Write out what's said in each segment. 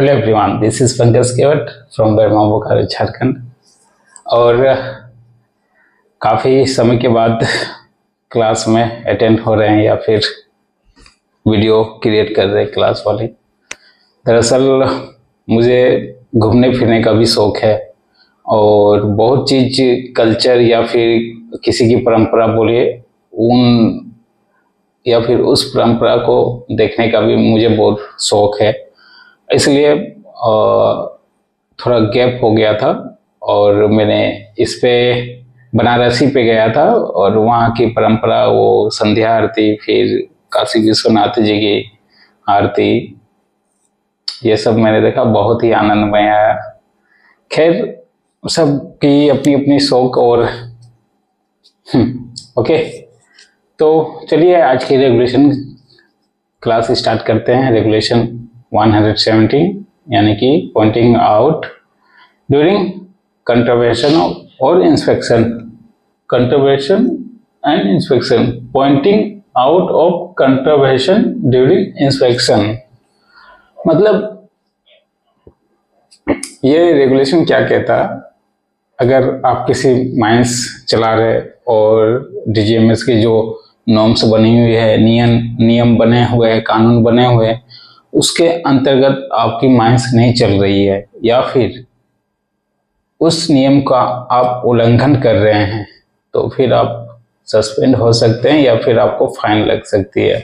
Hello everyone, this is Pankaj Kewat from Bermo Bokaro Jharkhand. और काफ़ी समय के बाद क्लास में अटेंड हो रहे हैं या फिर वीडियो क्रिएट कर रहे हैं क्लास वाले। दरअसल मुझे घूमने फिरने का भी शौक है और बहुत चीज़ कल्चर या फिर किसी की परंपरा बोलिए उन या फिर उस परंपरा को देखने का भी मुझे बहुत शौक है। इसलिए थोड़ा गैप हो गया था और मैंने इस पे बनारसी पे गया था और वहाँ की परंपरा, वो संध्या आरती, फिर काशी विश्वनाथ जी की आरती, ये सब मैंने देखा, बहुत ही आनंदमय आया। खैर, सबकी अपनी अपनी शौक और ओके, तो चलिए आज की रेगुलेशन क्लास स्टार्ट करते हैं। रेगुलेशन 117 यानी कि पॉइंटिंग आउट ड्यूरिंग कंट्रवेंशन और inspection. Contravention and inspection, pointing out of contravention during inspection. मतलब ये रेगुलेशन क्या कहता है, अगर आप किसी माइंस चला रहे और डीजीएमएस की जो नॉर्म्स बनी हुई है, नियम बने हुए हैं, कानून बने हुए हैं, उसके अंतर्गत आपकी माइंस नहीं चल रही है या फिर उस नियम का आप उल्लंघन कर रहे हैं, तो फिर आप सस्पेंड हो सकते हैं या फिर आपको फाइन लग सकती है।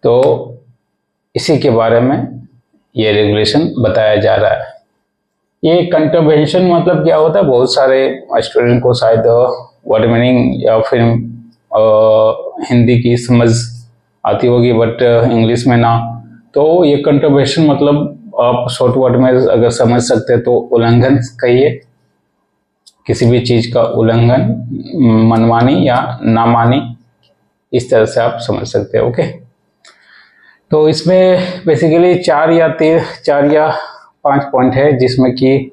तो इसी के बारे में ये रेगुलेशन बताया जा रहा है। ये कंट्रवेंशन मतलब क्या होता है, बहुत सारे स्टूडेंट को शायद वर्ड मीनिंग या फिर हिंदी की समझ आती होगी बट इंग्लिश में ना। तो ये कंट्रवेंशन मतलब आप शॉर्ट वर्ड में अगर समझ सकते हैं तो उल्लंघन कहिए, किसी भी चीज का उल्लंघन, मनमानी या नामानी, इस तरह से आप समझ सकते हैं। ओके, तो इसमें बेसिकली 4 या 5 पॉइंट है जिसमें कि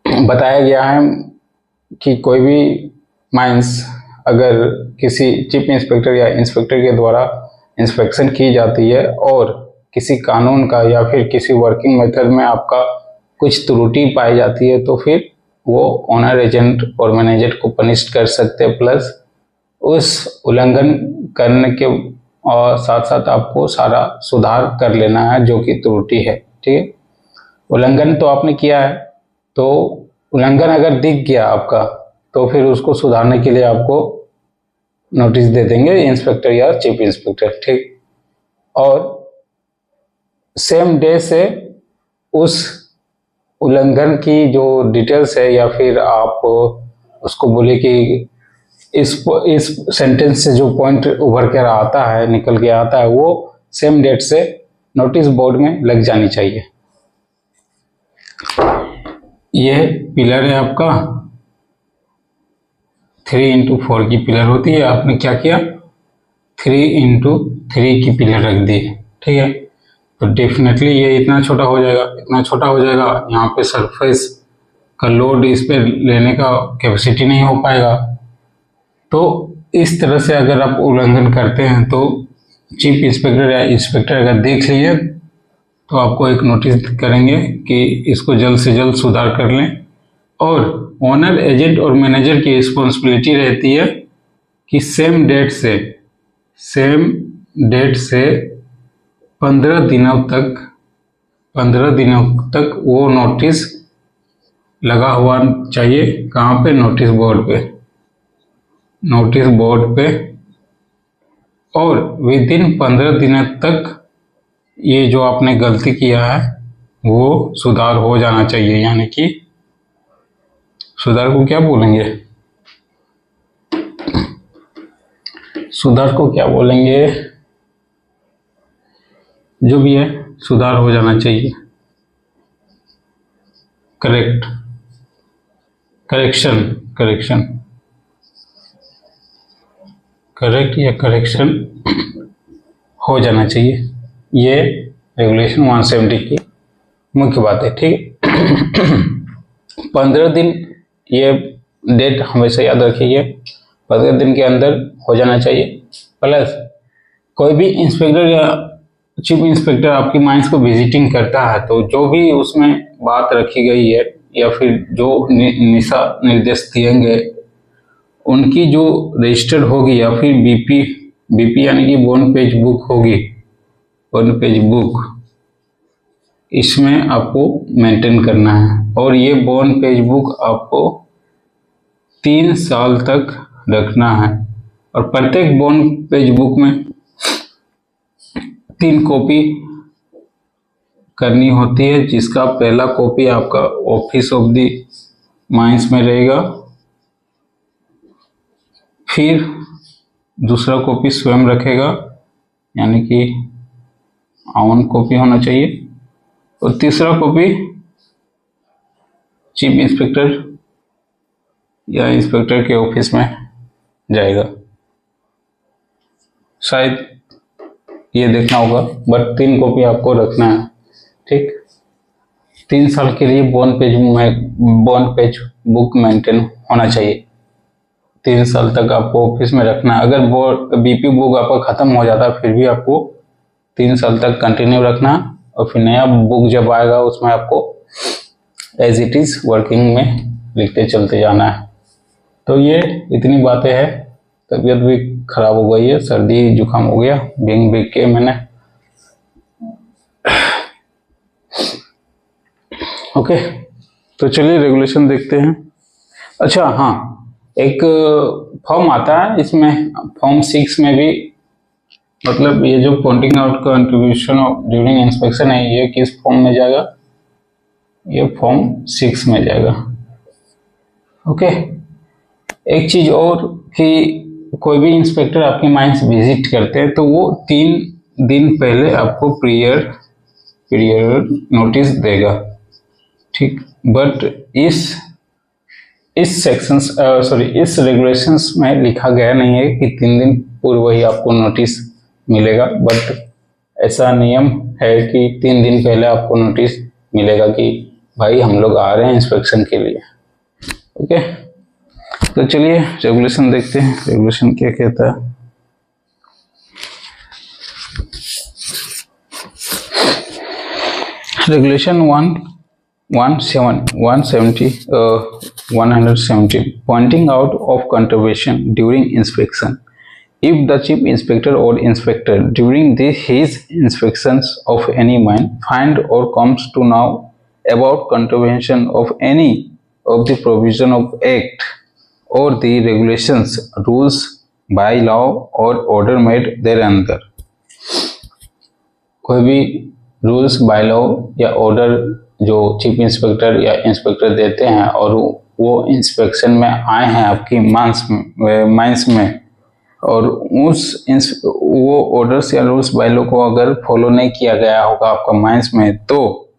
बताया गया है कि कोई भी माइंस अगर किसी चीफ इंस्पेक्टर या इंस्पेक्टर के द्वारा इंस्पेक्शन की जाती है और किसी कानून का या फिर किसी वर्किंग मेथड में आपका कुछ त्रुटि पाई जाती है तो फिर वो ओनर, एजेंट और मैनेजर को पनिश कर सकते हैं, प्लस उस उल्लंघन करने के और साथ साथ आपको सारा सुधार कर लेना है जो कि त्रुटि है। ठीक है, उल्लंघन तो आपने किया है, तो उल्लंघन अगर दिख गया आपका तो फिर उसको सुधारने के लिए आपको नोटिस दे देंगे इंस्पेक्टर या चीफ इंस्पेक्टर। ठीक, और सेम डे से उस उल्लंघन की जो डिटेल्स है या फिर आप उसको बोले कि इस सेंटेंस से जो पॉइंट उभर कर आता है, निकल के आता है, वो सेम डेट से नोटिस बोर्ड में लग जानी चाहिए। यह पिलर है आपका, 3x4 की पिलर होती है। आपने क्या किया, 3x3 की पिलर रख दी। ठीक है, तो डेफिनेटली ये इतना छोटा हो जाएगा, यहाँ पे सरफेस का लोड इस पे लेने का कैपेसिटी नहीं हो पाएगा। तो इस तरह से अगर आप उल्लंघन करते हैं तो चीफ इंस्पेक्टर या इंस्पेक्टर अगर देख लिए तो आपको एक नोटिस करेंगे कि इसको जल्द से जल्द सुधार कर लें। और ओनर, एजेंट और मैनेजर की रिस्पॉन्सिबिलिटी रहती है कि सेम डेट से 15 दिनों तक वो नोटिस लगा हुआ चाहिए। कहाँ पे, नोटिस बोर्ड पे। और विद इन 15 दिनों तक ये जो आपने गलती किया है वो सुधार हो जाना चाहिए। यानी कि सुधार को क्या बोलेंगे, जो भी है सुधार हो जाना चाहिए। करेक्शन हो जाना चाहिए। ये रेगुलेशन 170 की मुख्य बात है। ठीक, 15 दिन, ये डेट हमेशा याद रखिए, 15 दिन के अंदर हो जाना चाहिए। प्लस कोई भी इंस्पेक्टर या चीफ इंस्पेक्टर आपकी माइंस को विजिटिंग करता है तो जो भी उसमें बात रखी गई है या फिर जो निशा निर्देश दिए गए उनकी जो रजिस्टर्ड होगी या फिर बीपी यानी कि वन पेज बुक होगी, वन पेज बुक इसमें आपको मेंटेन करना है। और ये वन पेज बुक आपको 3 साल तक रखना है और प्रत्येक वन पेज बुक में 3 कॉपी करनी होती है, जिसका पहला कॉपी आपका ऑफिस ऑफ द माइंस में रहेगा, फिर दूसरा कॉपी स्वयं रखेगा यानी कि ऑन कॉपी होना चाहिए, और तीसरा कॉपी चीफ इंस्पेक्टर या इंस्पेक्टर के ऑफिस में जाएगा। शायद ये देखना होगा, बट 3 कॉपी आपको रखना है, ठीक। 3 साल के लिए वन पेज बुक मेंटेन होना चाहिए। 3 साल तक आपको ऑफिस में रखना है। अगर बीपी बुक आपका खत्म हो जाता है फिर भी आपको 3 साल तक कंटिन्यू रखना, और फिर नया बुक जब आएगा उसमें आपको एज इट इज वर्किंग में लिखते चलते जाना है। तो ये इतनी बातें हैं। तबीयत भी खराब हो गई है, सर्दी जुकाम हो गया भीग के मैंने। ओके, तो चलिए रेगुलेशन देखते हैं। अच्छा हाँ, एक फॉर्म आता है, इसमें फॉर्म 6 में भी मतलब ये जो pointing out contribution during inspection है, ये किस फॉर्म में जाएगा? ये फॉर्म 6 में जाएगा। ओके, एक चीज और कि कोई भी इंस्पेक्टर आपके माइंस विजिट करते हैं तो वो 3 दिन पहले आपको पीरियड नोटिस देगा, ठीक। बट इस रेगुलेशंस में लिखा गया नहीं है कि 3 दिन पूर्व ही आपको नोटिस मिलेगा, बट ऐसा नियम है कि 3 दिन पहले आपको नोटिस मिलेगा कि भाई हम लोग आ रहे हैं इंस्पेक्शन के लिए। ओके, तो चलिए रेगुलेशन देखते हैं, रेगुलेशन क्या कहता है। Regulation 170 pointing out of contravention during inspection. If the chief inspector or inspector during his inspections of any mine find or comes to know about contravention of any of the provision of act or the regulations, rules, by law or order made thereunder, कोई भी rules by law या order जो chief inspector या inspector देते हैं और वो inspection में आए हैं आपकी माइंस में, और वो ऑर्डर्स या रूल्स बाय लॉ को अगर फॉलो नहीं किया गया होगा आपका माइंस में, तो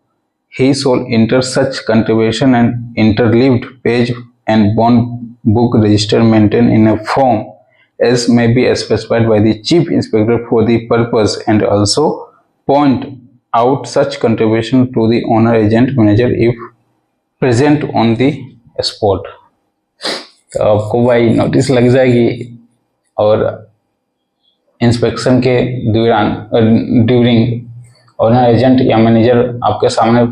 he shall enter such contribution and interleaved page and bond book register maintained in a form as may be specified by the chief inspector for the purpose, and also point out such contribution to the owner agent manager if present on the spot। तो आपको भाई notice लग जाएगी, और inspection के during honour agent या manager आपके सामने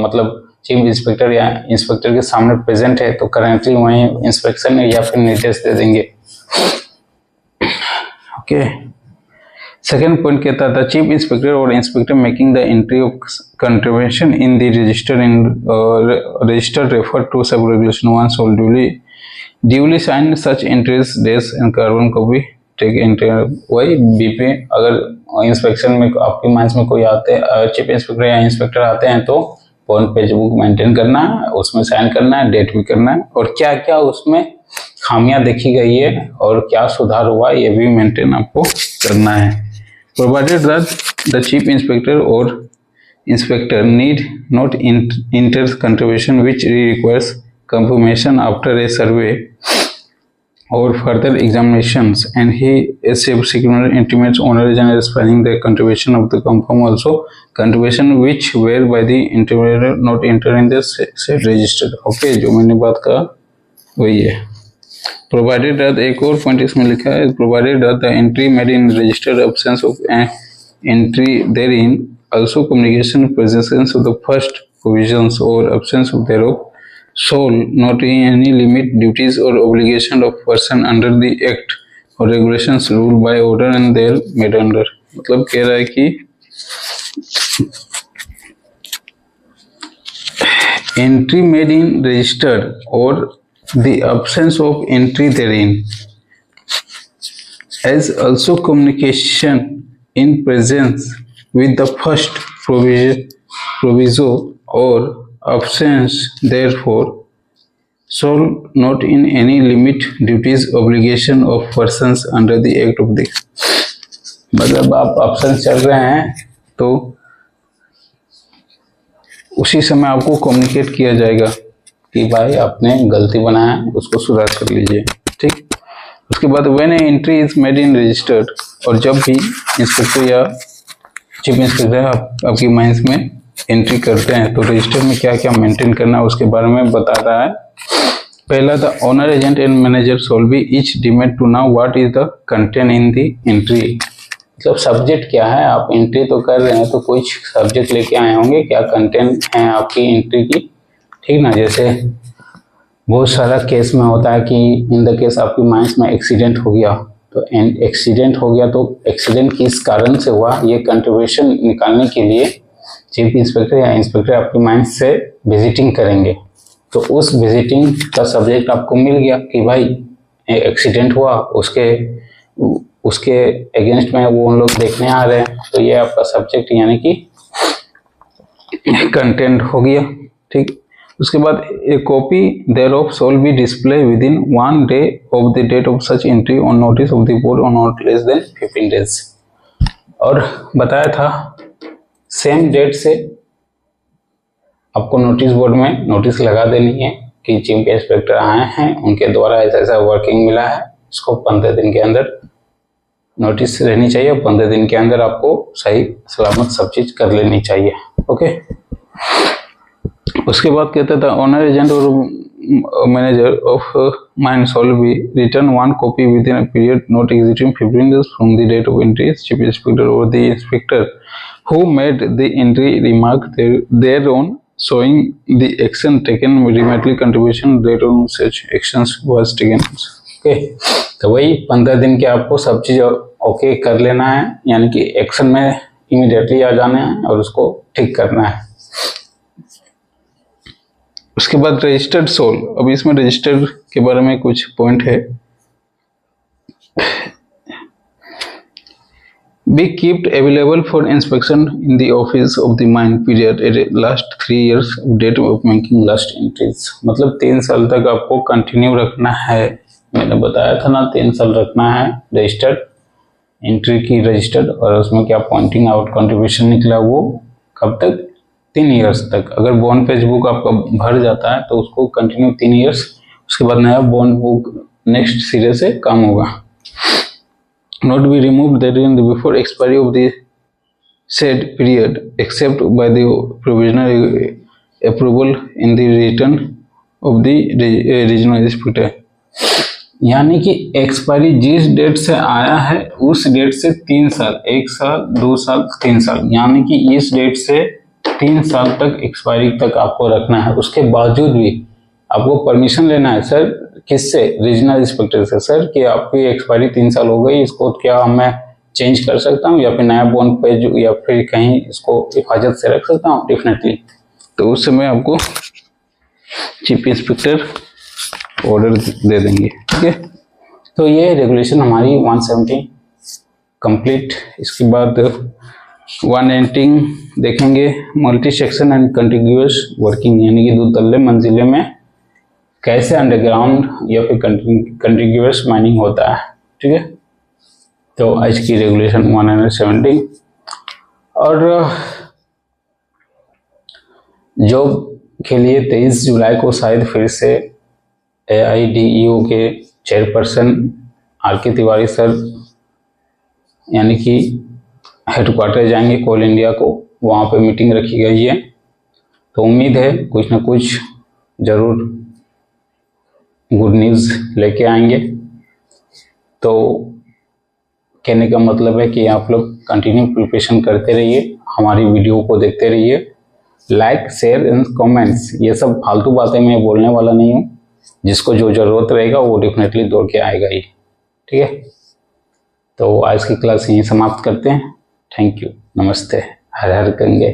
मतलब चीफ इंस्पेक्टर या इंस्पेक्टर के सामने प्रेजेंट है तो करेंटली वहीं इंस्पेक्शन या फिर निर्देश दे देंगे। ओके, सेकेंड पॉइंट कहता था चीफ इंस्पेक्टर और inspector making the entry of contribution in the register refer to sub regulation 1 shall duly sign such entries days and carbon copy take entry. वही BP अगर inspection में आपकी mines में कोई आते चीफ इंस्पेक्टर या inspector आते हैं तो वन पेज बुक मेंटेन करना है, उसमें साइन करना है, डेट भी करना है, और क्या क्या उसमें खामियां देखी गई है और क्या सुधार हुआ ये भी मेंटेन आपको करना है। Provided that the chief inspector और inspector need not enter contribution which requires confirmation after a survey or further examinations, and he subsequently intimates owner agent explaining the contribution of the confirm also contribution which were by the intermediary not entered in the said register। Okay, जो मैंने बात कहा वही है। Provided that एक और point इसमें लिखा है, provided that the entry made in registered absence of entry therein, also communication presence of the first provisions or absence of thereof shall not in any limit duties or obligation of person under the act or regulations ruled by order and their made under। मतलब कह रहा है कि entry made in registered or the absence of entry therein, as also communication in presence with the first proviso or absence therefore shall not in any limit duties obligation of persons under the act of the। मतलब आप option चल रहे हैं तो उसी समय आपको communicate किया जाएगा कि भाई आपने गलती बनाया, उसको सुधार कर लीजिए, ठीक। उसके बाद when entry is made in registered, और जब भी इंस्पेक्टर या चीफ इंस्पेक्टर आपकी माइंस में एंट्री करते हैं तो रजिस्टर में क्या क्या मेंटेन करना है उसके बारे में बता रहा है। पहला, the owner agent and manager shall be each deemed to know what is the content in the entry. मतलब सब्जेक्ट क्या है, आप एंट्री तो कर रहे हैं तो कुछ सब्जेक्ट लेके आए होंगे, क्या कंटेंट है आपकी एंट्री की, ठीक ना। जैसे बहुत सारा केस में होता है कि इन द केस आपकी माइंस में एक्सीडेंट हो गया, तो एक्सीडेंट हो गया तो एक्सीडेंट किस कारण से हुआ ये कंट्रीब्यूशन निकालने के लिए चीफ इंस्पेक्टर या इंस्पेक्टर आपकी माइंस से विजिटिंग करेंगे। तो उस विजिटिंग का सब्जेक्ट आपको मिल गया कि भाई एक्सीडेंट हुआ, उसके अगेंस्ट में वो उन लोग देखने आ रहे हैं, तो ये आपका सब्जेक्ट यानी कि कंटेंट हो गया, ठीक। उसके बाद a copy thereof shall be display within 1 day of the date of such entry on notice of the board और नॉट लेस देन 15 days। और बताया था सेम डेट से आपको नोटिस बोर्ड में नोटिस लगा देनी है कि चीफ इंस्पेक्टर आए हैं, उनके द्वारा ऐसा ऐसा वर्किंग मिला है, इसको 15 दिन के अंदर नोटिस रहनी चाहिए और 15 दिन के अंदर आपको सही सलामत सब चीज कर लेनी चाहिए, ओके। उसके बाद कहते था ओनर एजेंट और manager of mine shall be return 1 copy within a period not exceeding 15 days from the date of entry. Chief inspector और the inspector who made the entry remark thereon showing the action taken remotely contribution date on such actions was taken, okay. तो वही 15 दिन के आपको सब चीज okay कर लेना है, यानी कि एक्शन में इमीडिएटली आ जाना है और उसको ठीक करना है। उसके बाद रजिस्टर्ड सोल, अब इसमें रजिस्टर्ड के बारे में कुछ पॉइंट है। Be kept available for inspection in the office of the mine period at last 3 years of date of making last entries। मतलब 3 साल तक आपको कंटिन्यू रखना है, मैंने बताया था ना 3 साल रखना है रजिस्टर्ड एंट्री की रजिस्टर्ड, और उसमें क्या पॉइंटिंग आउट कंट्रीब्यूशन निकला वो कब तक, 3 इयर्स तक। अगर बॉन्ड पेज बुक आपका भर जाता है तो उसको कंटिन्यू 3 इयर्स, उसके बाद नया बॉन्ड बुक नेक्स्ट सिरे से काम होगा। Not be removed therein before expiry of the said period except by the provisional approval in the return of the regional inspector। यानी कि एक्सपायरी जिस डेट से आया है उस डेट से 3 साल, 1 साल 2 साल 3 साल, यानी कि इस डेट से 3 साल तक एक्सपायरी तक आपको रखना है। उसके बावजूद भी आपको परमिशन लेना है सर, किससे, रीजनल इंस्पेक्टर से, सर कि आपकी एक्सपायरी 3 साल हो गई, इसको क्या मैं चेंज कर सकता हूँ या फिर नया बॉन्ड पेज या फिर कहीं इसको हिफाजत से रख सकता हूँ, डेफिनेटली। तो उस समय आपको चीफ इंस्पेक्टर ऑर्डर दे देंगे, ठीक है। तो ये रेगुलेशन हमारी 170 कंप्लीट। इसके बाद 119 देखेंगे, multi section and continuous working, यानी कि 2 तल्ले मंजिले में कैसे अंडरग्राउंड या फिर कंटिन्यूअस माइनिंग होता है, ठीक है। तो आज की रेगुलेशन 170। और जॉब के लिए 23 जुलाई को शायद फिर से AIDEO के चेयरपर्सन RK तिवारी सर यानी कि हेडक्वार्टर जाएंगे कोल इंडिया को, वहाँ पे मीटिंग रखी गई है। तो उम्मीद है कुछ ना कुछ जरूर गुड न्यूज़ लेके आएंगे। तो कहने का मतलब है कि आप लोग कंटिन्यू प्रिपरेशन करते रहिए, हमारी वीडियो को देखते रहिए, लाइक शेयर एंड कमेंट्स, ये सब फालतू बातें मैं बोलने वाला नहीं हूँ। जिसको जो ज़रूरत रहेगा वो डेफिनेटली दौड़ के आएगा ही, ठीक है। तो आज की क्लास यहीं समाप्त करते हैं। थैंक यू, नमस्ते, हर हर गंगे।